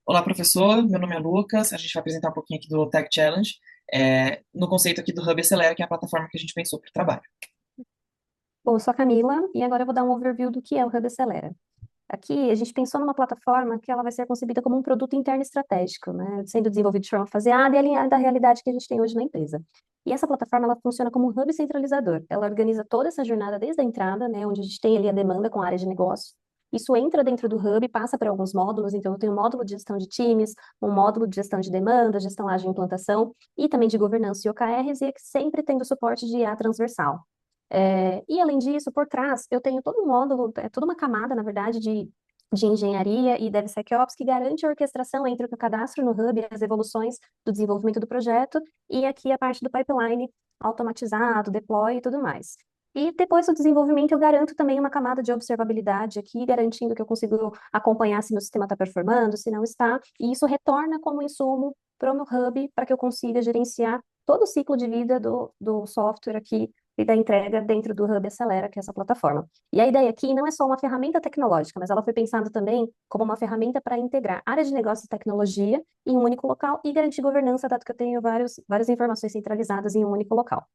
Olá, professor. Meu nome é Lucas. A gente vai apresentar um pouquinho aqui do Tech Challenge, no conceito aqui do Hub Acelera, que é a plataforma que a gente pensou para o trabalho. Bom, eu sou a Camila e agora eu vou dar um overview do que é o Hub Acelera. Aqui a gente pensou numa plataforma que ela vai ser concebida como um produto interno estratégico, né, sendo desenvolvido de forma faseada e alinhada à realidade que a gente tem hoje na empresa. E essa plataforma ela funciona como um hub centralizador. Ela organiza toda essa jornada desde a entrada, né, onde a gente tem ali a demanda com a área de negócio. Isso entra dentro do hub, passa por alguns módulos, então eu tenho um módulo de gestão de times, um módulo de gestão de demanda, gestão ágil e implantação, e também de governança e OKRs, e sempre tendo suporte de IA transversal. E além disso, por trás, eu tenho todo um módulo, toda uma camada, na verdade, de engenharia e DevSecOps que garante a orquestração entre o cadastro no Hub e as evoluções do desenvolvimento do projeto, e aqui a parte do pipeline automatizado, deploy e tudo mais. E depois do desenvolvimento, eu garanto também uma camada de observabilidade aqui, garantindo que eu consigo acompanhar se meu sistema está performando, se não está, e isso retorna como insumo para o meu Hub, para que eu consiga gerenciar todo o ciclo de vida do software aqui e da entrega dentro do Hub Acelera, que é essa plataforma. E a ideia aqui não é só uma ferramenta tecnológica, mas ela foi pensada também como uma ferramenta para integrar área de negócio e tecnologia em um único local e garantir governança, dado que eu tenho várias informações centralizadas em um único local.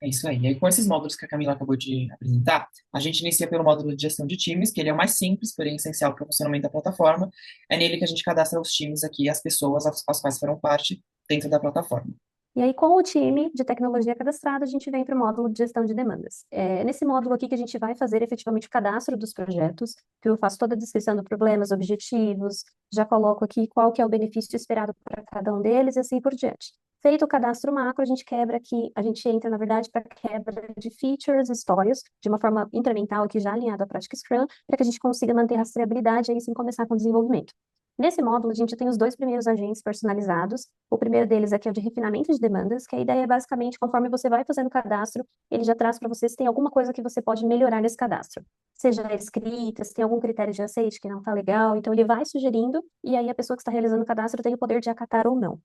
É isso aí. E aí, com esses módulos que a Camila acabou de apresentar, a gente inicia pelo módulo de gestão de times, que ele é o mais simples, porém essencial para o funcionamento da plataforma. É nele que a gente cadastra os times aqui, as pessoas as quais farão parte dentro da plataforma. E aí, com o time de tecnologia cadastrado, a gente vem para o módulo de gestão de demandas. É nesse módulo aqui que a gente vai fazer efetivamente o cadastro dos projetos, que eu faço toda a descrição dos problemas, objetivos, já coloco aqui qual que é o benefício esperado para cada um deles e assim por diante. Feito o cadastro macro, a gente quebra aqui, a gente entra, na verdade, para quebra de features, stories, de uma forma incremental aqui já alinhada à prática Scrum, para que a gente consiga manter rastreabilidade e aí sim começar com o desenvolvimento. Nesse módulo, a gente tem os dois primeiros agentes personalizados. O primeiro deles aqui é o de refinamento de demandas, que a ideia é basicamente, conforme você vai fazendo o cadastro, ele já traz para você se tem alguma coisa que você pode melhorar nesse cadastro. Seja a escrita, se tem algum critério de aceite que não está legal, então ele vai sugerindo, e aí a pessoa que está realizando o cadastro tem o poder de acatar ou não.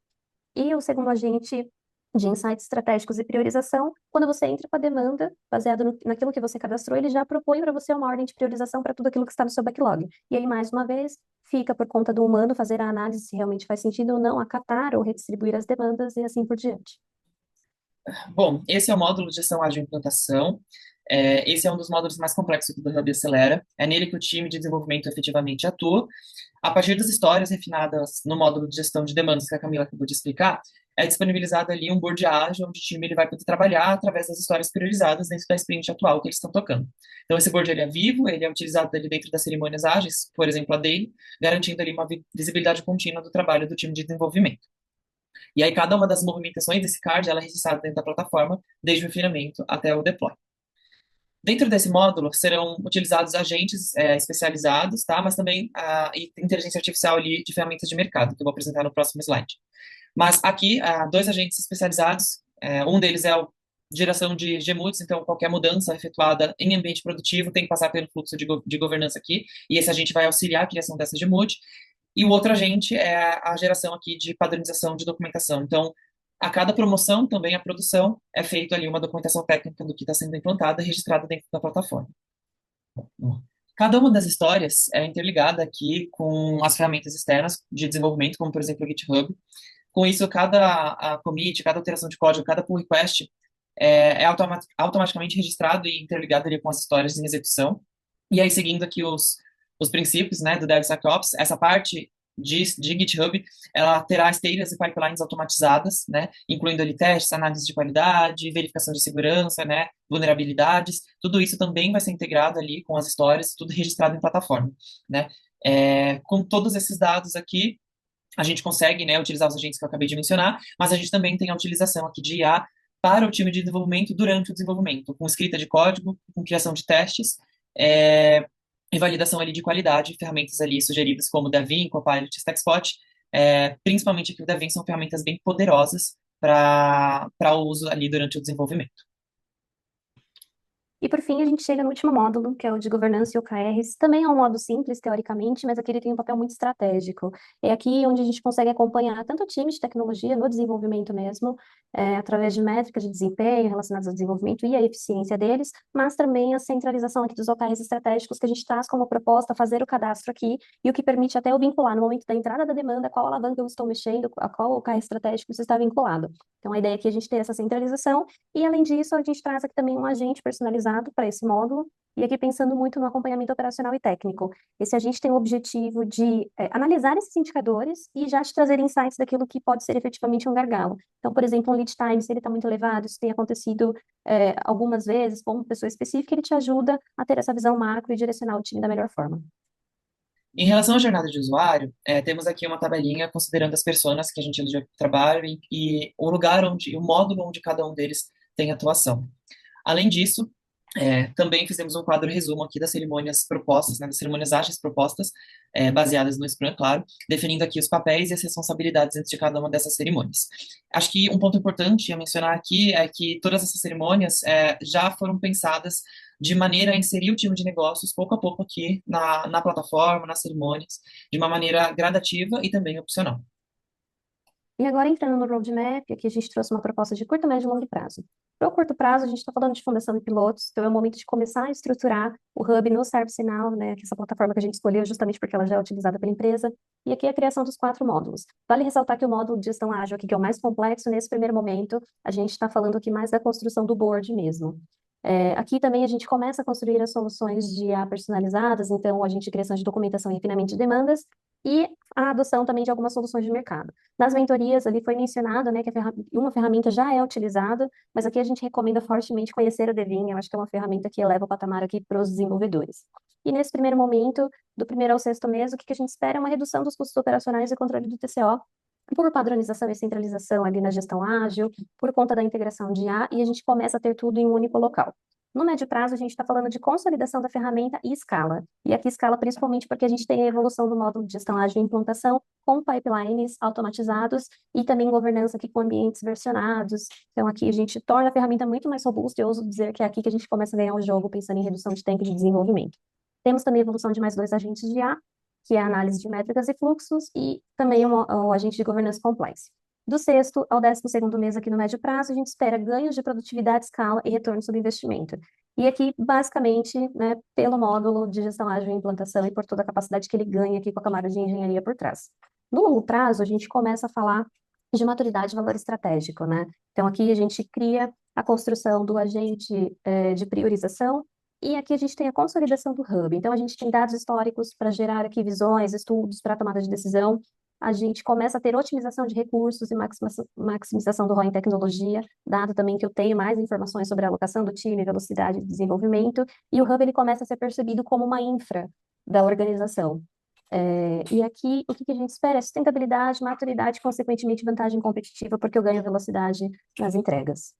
E o segundo agente de insights estratégicos e priorização, quando você entra com a demanda, baseado naquilo que você cadastrou, ele já propõe para você uma ordem de priorização para tudo aquilo que está no seu backlog. E aí, mais uma vez, fica por conta do humano fazer a análise se realmente faz sentido ou não acatar ou redistribuir as demandas e assim por diante. Bom, esse é o módulo de gestão ágil e implantação. Esse é um dos módulos mais complexos do Hub Acelera. É nele que o time de desenvolvimento efetivamente atua. A partir das histórias refinadas no módulo de gestão de demandas que a Camila acabou de explicar, é disponibilizado ali um board ágil onde o time ele vai poder trabalhar através das histórias priorizadas dentro da sprint atual que eles estão tocando. Então, esse board ele é vivo, ele é utilizado ali dentro das cerimônias ágeis, por exemplo, a Daily, garantindo ali uma visibilidade contínua do trabalho do time de desenvolvimento. E aí, cada uma das movimentações desse card ela é registrada dentro da plataforma, desde o refinamento até o deploy. Dentro desse módulo serão utilizados agentes especializados, tá? Mas também a inteligência artificial ali de ferramentas de mercado, que eu vou apresentar no próximo slide. Mas aqui, dois agentes especializados, um deles é a geração de GMUTs, então qualquer mudança efetuada em ambiente produtivo tem que passar pelo fluxo de governança aqui, e esse agente vai auxiliar a criação dessa GMUT. E o outro agente é a geração aqui de padronização de documentação. Então, a cada promoção, também a produção, é feito ali uma documentação técnica do que está sendo implantado e registrado dentro da plataforma. Cada uma das histórias é interligada aqui com as ferramentas externas de desenvolvimento, como por exemplo o GitHub. Com isso, cada commit, cada alteração de código, cada pull request é automaticamente registrado e interligado ali com as histórias em execução. E aí, seguindo aqui os princípios, né, do DevSecOps, essa parte de GitHub, ela terá esteiras e pipelines automatizadas, né, incluindo ali testes, análise de qualidade, verificação de segurança, né, vulnerabilidades, tudo isso também vai ser integrado ali com as histórias, tudo registrado em plataforma, né. Com todos esses dados aqui, a gente consegue, né, utilizar os agentes que eu acabei de mencionar, mas a gente também tem a utilização aqui de IA para o time de desenvolvimento durante o desenvolvimento, com escrita de código, com criação de testes, e validação ali de qualidade, ferramentas ali sugeridas como o Devin, Copilot, StackSpot, principalmente aqui o Devin são ferramentas bem poderosas para o uso ali durante o desenvolvimento. E por fim, a gente chega no último módulo, que é o de governança e OKRs. Também é um modo simples, teoricamente, mas aqui ele tem um papel muito estratégico. É aqui onde a gente consegue acompanhar tanto o time de tecnologia no desenvolvimento mesmo, através de métricas de desempenho relacionadas ao desenvolvimento e à eficiência deles, mas também a centralização aqui dos OKRs estratégicos que a gente traz como proposta fazer o cadastro aqui e o que permite até eu vincular no momento da entrada da demanda qual alavanca eu estou mexendo, a qual OKR estratégico isso está vinculado. Então, a ideia aqui é a gente ter essa centralização e, além disso, a gente traz aqui também um agente personalizado para esse módulo, e aqui pensando muito no acompanhamento operacional e técnico. Esse agente tem o objetivo de analisar esses indicadores e já te trazer insights daquilo que pode ser efetivamente um gargalo. Então, por exemplo, um lead time, se ele está muito elevado, isso tem acontecido algumas vezes com uma pessoa específica, ele te ajuda a ter essa visão macro e direcionar o time da melhor forma. Em relação à jornada de usuário, temos aqui uma tabelinha considerando as pessoas que a gente usa de trabalho e o lugar onde, o módulo onde cada um deles tem atuação. Além disso, também fizemos um quadro resumo aqui das cerimônias propostas, né, das cerimônias ágeis propostas, baseadas no Scrum, claro, definindo aqui os papéis e as responsabilidades dentro de cada uma dessas cerimônias. Acho que um ponto importante a mencionar aqui é que todas essas cerimônias já foram pensadas de maneira a inserir o time de negócios pouco a pouco aqui na plataforma, nas cerimônias, de uma maneira gradativa e também opcional. E agora, entrando no roadmap, aqui a gente trouxe uma proposta de curto, médio e longo prazo. Para o curto prazo, a gente está falando de fundação de pilotos, então é o momento de começar a estruturar o Hub no ServiceNow, né, que é essa plataforma que a gente escolheu justamente porque ela já é utilizada pela empresa, e aqui é a criação dos 4 módulos. Vale ressaltar que o módulo de gestão ágil aqui, que é o mais complexo, nesse primeiro momento, a gente está falando aqui mais da construção do board mesmo. Aqui também a gente começa a construir as soluções de IA personalizadas, então a gente criação de documentação e refinamento de demandas, e a adoção também de algumas soluções de mercado. Nas mentorias ali foi mencionado, né, que uma ferramenta já é utilizada, mas aqui a gente recomenda fortemente conhecer a Devin, eu acho que é uma ferramenta que eleva o patamar aqui para os desenvolvedores. E nesse primeiro momento, do primeiro ao sexto mês, o que a gente espera é uma redução dos custos operacionais e controle do TCO, por padronização e centralização ali na gestão ágil, por conta da integração de IA, e a gente começa a ter tudo em um único local. No médio prazo, a gente está falando de consolidação da ferramenta e escala. E aqui escala principalmente porque a gente tem a evolução do módulo de gestão ágil e implantação com pipelines automatizados e também governança aqui com ambientes versionados. Então, aqui a gente torna a ferramenta muito mais robusta e eu ouso dizer que é aqui que a gente começa a ganhar o jogo pensando em redução de tempo de desenvolvimento. Temos também a evolução de mais 2 agentes de IA, que é a análise de métricas e fluxos, e também o agente de governança compliance. Do sexto ao 12º mês aqui no médio prazo, a gente espera ganhos de produtividade, escala e retorno sobre investimento. E aqui, basicamente, né, pelo módulo de gestão ágil e implantação e por toda a capacidade que ele ganha aqui com a camada de engenharia por trás. No longo prazo, a gente começa a falar de maturidade e valor estratégico, né? Então, aqui a gente cria a construção do agente de priorização e aqui a gente tem a consolidação do hub. Então, a gente tem dados históricos para gerar aqui visões, estudos para tomada de decisão. A gente começa a ter otimização de recursos e maximização do ROI em tecnologia, dado também que eu tenho mais informações sobre a alocação do time, velocidade de desenvolvimento, e o hub ele começa a ser percebido como uma infra da organização. E aqui, o que a gente espera é sustentabilidade, maturidade, consequentemente vantagem competitiva, porque eu ganho velocidade nas entregas.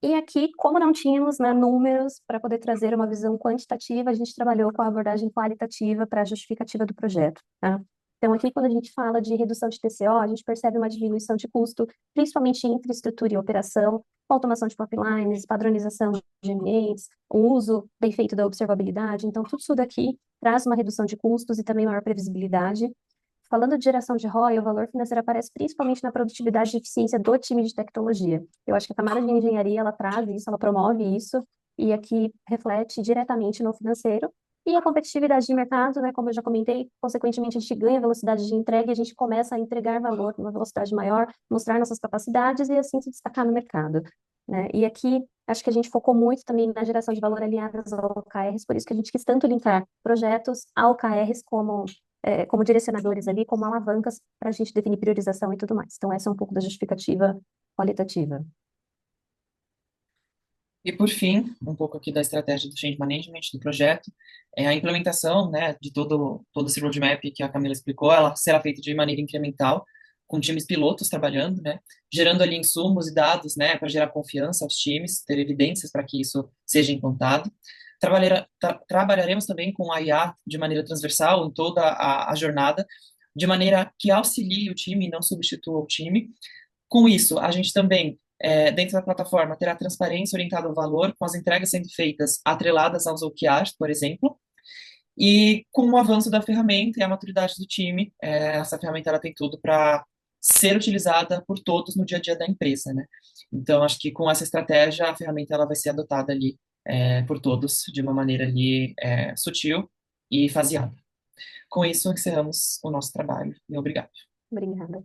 E aqui, como não tínhamos, né, números para poder trazer uma visão quantitativa, a gente trabalhou com a abordagem qualitativa para a justificativa do projeto, tá? Então, aqui, quando a gente fala de redução de TCO, a gente percebe uma diminuição de custo, principalmente em infraestrutura e operação, automação de pipelines, padronização de ambientes, o uso bem feito da observabilidade. Então, tudo isso daqui traz uma redução de custos e também maior previsibilidade. Falando de geração de ROI, o valor financeiro aparece principalmente na produtividade e eficiência do time de tecnologia. Eu acho que a camada de engenharia, ela traz isso, ela promove isso, e aqui reflete diretamente no financeiro. E a competitividade de mercado, né, como eu já comentei, consequentemente a gente ganha velocidade de entrega e a gente começa a entregar valor numa velocidade maior, mostrar nossas capacidades e assim se destacar no mercado, né? E aqui, acho que a gente focou muito também na geração de valor aliadas ao OKRs, por isso que a gente quis tanto linkar projetos a OKRs como direcionadores ali, como alavancas para a gente definir priorização e tudo mais. Então, essa é um pouco da justificativa qualitativa. E por fim, um pouco aqui da estratégia do change management do projeto, a implementação, né, de todo esse roadmap que a Camila explicou, ela será feita de maneira incremental, com times pilotos trabalhando, né, gerando ali insumos e dados, né, para gerar confiança aos times, ter evidências para que isso seja implantado. Trabalharemos também com a IA de maneira transversal em toda a jornada, de maneira que auxilie o time e não substitua o time. Com isso, a gente também Dentro da plataforma, terá transparência orientada ao valor, com as entregas sendo feitas atreladas aos OKRs, por exemplo. E com o avanço da ferramenta e a maturidade do time, essa ferramenta ela tem tudo para ser utilizada por todos no dia a dia da empresa, né? Então, acho que com essa estratégia, a ferramenta ela vai ser adotada ali por todos de uma maneira ali sutil e faseada. Com isso, encerramos o nosso trabalho. E obrigado. Obrigada.